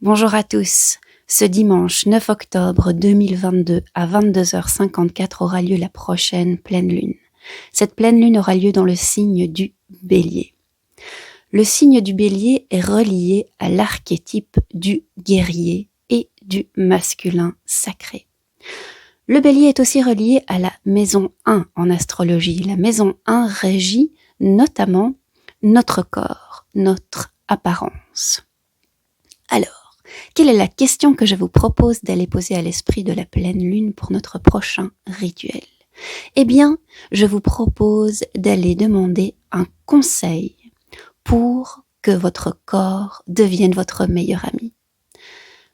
Bonjour à tous. Ce dimanche 9 octobre 2022 à 22h54 aura lieu la prochaine pleine lune. Cette pleine lune aura lieu dans le signe du Bélier. Le signe du Bélier est relié à l'archétype du guerrier et du masculin sacré. Le Bélier est aussi relié à la maison 1 en astrologie. La maison 1 régit notamment notre corps, notre apparence. Alors, quelle est la question que je vous propose d'aller poser à l'esprit de la pleine lune pour notre prochain rituel? Eh bien, je vous propose d'aller demander un conseil pour que votre corps devienne votre meilleur ami.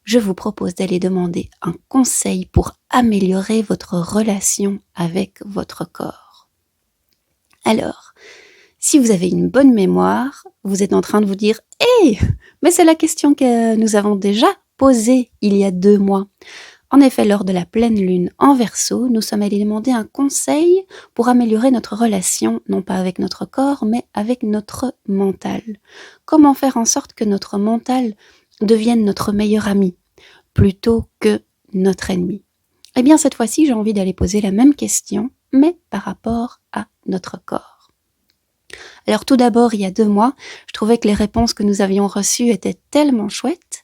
Je vous propose d'aller demander un conseil pour améliorer votre relation avec votre corps. Alors, si vous avez une bonne mémoire, vous êtes en train de vous dire « Hey, mais c'est la question que nous avons déjà posée il y a 2 mois ». En effet, lors de la pleine lune en Verseau, nous sommes allés demander un conseil pour améliorer notre relation, non pas avec notre corps, mais avec notre mental. Comment faire en sorte que notre mental devienne notre meilleur ami, plutôt que notre ennemi? Eh bien, cette fois-ci, j'ai envie d'aller poser la même question, mais par rapport à notre corps. Alors tout d'abord, il y a 2 mois, je trouvais que les réponses que nous avions reçues étaient tellement chouettes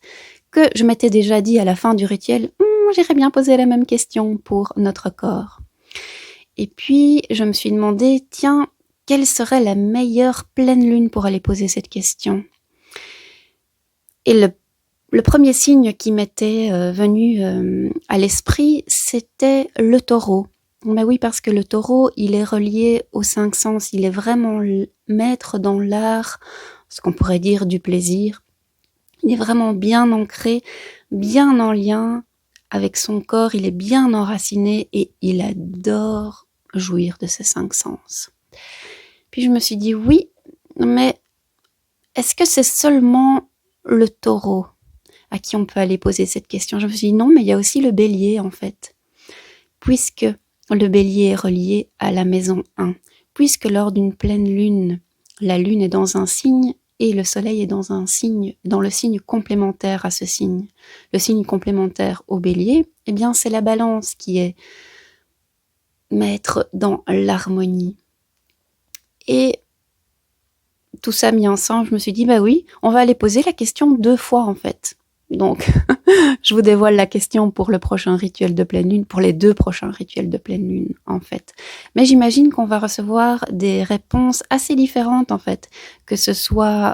que je m'étais déjà dit à la fin du rituel j'irais bien poser la même question pour notre corps. Et puis, je me suis demandé, tiens, quelle serait la meilleure pleine lune pour aller poser cette question? Et le premier signe qui m'était venu à l'esprit, c'était le taureau. Mais oui, parce que le taureau, il est relié aux 5 sens, il est vraiment maître dans l'art, ce qu'on pourrait dire du plaisir. Il est vraiment bien ancré, bien en lien avec son corps, il est bien enraciné et il adore jouir de ses 5 sens. Puis je me suis dit oui, mais est-ce que c'est seulement le taureau à qui on peut aller poser cette question? Je me suis dit non, mais il y a aussi le bélier en fait, puisque le bélier est relié à la maison 1, puisque lors d'une pleine lune, la lune est dans un signe et le soleil est dans un signe, dans le signe complémentaire à ce signe. Le signe complémentaire au bélier, eh bien c'est la balance qui est maître dans l'harmonie. Et tout ça mis ensemble, je me suis dit, bah oui, on va aller poser la question 2 fois en fait. Donc, je vous dévoile la question pour le prochain rituel de pleine lune, pour les 2 prochains rituels de pleine lune, en fait. Mais j'imagine qu'on va recevoir des réponses assez différentes, en fait, que ce soit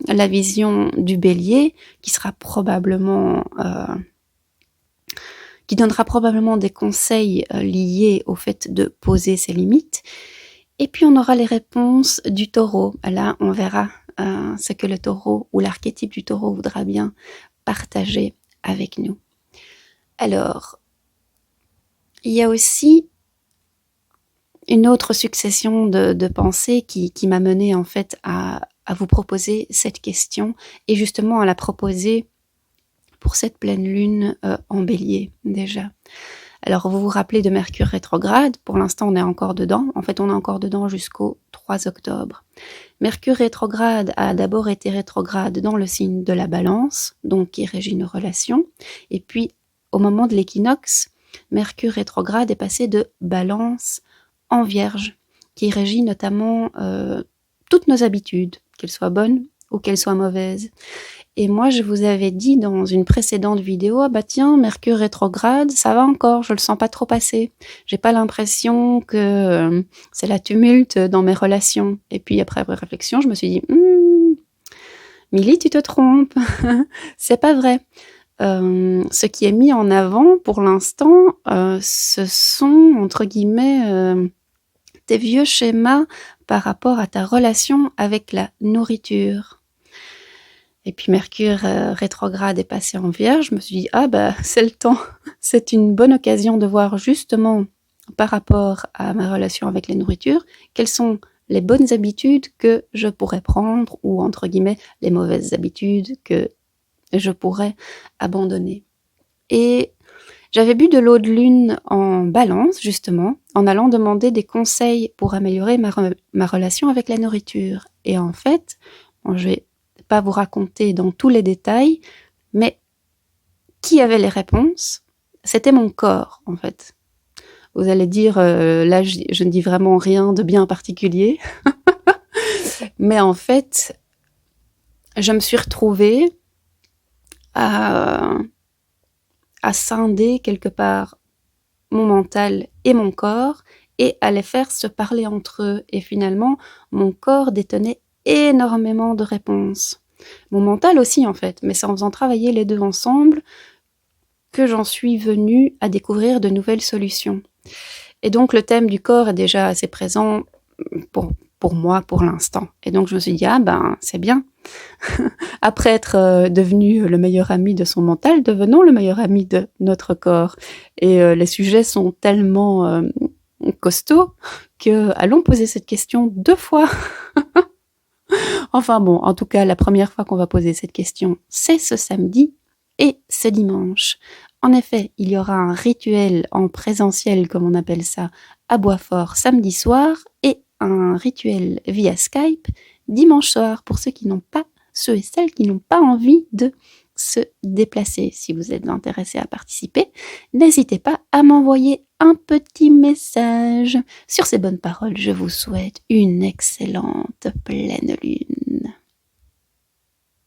la vision du bélier, qui sera probablement, qui donnera probablement des conseils liés au fait de poser ses limites. Et puis, on aura les réponses du taureau. Là, on verra ce que le taureau ou l'archétype du taureau voudra bien partager avec nous. Alors, il y a aussi une autre succession de pensées qui m'a mené en fait à vous proposer cette question et justement à la proposer pour cette pleine lune en bélier déjà. Alors, vous vous rappelez de Mercure rétrograde, pour l'instant on est encore dedans, en fait on est encore dedans jusqu'au 3 octobre. Mercure rétrograde a d'abord été rétrograde dans le signe de la Balance, donc qui régit nos relations, et puis au moment de l'équinoxe, Mercure rétrograde est passé de Balance en Vierge, qui régit notamment toutes nos habitudes, qu'elles soient bonnes ou qu'elles soient mauvaises. Et moi, je vous avais dit dans une précédente vidéo, ah bah tiens, Mercure rétrograde, ça va encore, je le sens pas trop passer. J'ai pas l'impression que c'est la tumulte dans mes relations. Et puis après réflexion, je me suis dit, Milly, tu te trompes, c'est pas vrai. Ce qui est mis en avant pour l'instant, ce sont, entre guillemets, tes vieux schémas par rapport à ta relation avec la nourriture. Et puis Mercure rétrograde est passé en Vierge, je me suis dit, ah bah c'est le temps, c'est une bonne occasion de voir justement par rapport à ma relation avec les nourritures, quelles sont les bonnes habitudes que je pourrais prendre ou entre guillemets les mauvaises habitudes que je pourrais abandonner. Et j'avais bu de l'eau de lune en Balance justement, en allant demander des conseils pour améliorer ma relation avec la nourriture. Et en fait, je vais pas vous raconter dans tous les détails Mais qui avait les réponses? C'était mon corps, en fait. Vous allez dire, là, je ne dis vraiment rien de bien particulier. Mais en fait, je me suis retrouvée à scinder quelque part mon mental et mon corps et à les faire se parler entre eux. Et finalement, mon corps détenait énormément de réponses. Mon mental aussi, en fait, mais c'est en faisant travailler les deux ensemble que j'en suis venue à découvrir de nouvelles solutions. Et donc, le thème du corps est déjà assez présent pour moi, pour l'instant. Et donc, je me suis dit, ah ben, c'est bien. Après être devenu le meilleur ami de son mental, devenons le meilleur ami de notre corps. Et les sujets sont tellement costauds que allons poser cette question 2 fois. Enfin bon, en tout cas, la première fois qu'on va poser cette question, c'est ce samedi et ce dimanche. En effet, il y aura un rituel en présentiel, comme on appelle ça, à Boisfort samedi soir et un rituel via Skype dimanche soir pour ceux et celles qui n'ont pas envie de se déplacer. Si vous êtes intéressé à participer, n'hésitez pas à m'envoyer un petit message. Sur ces bonnes paroles, je vous souhaite une excellente pleine lune.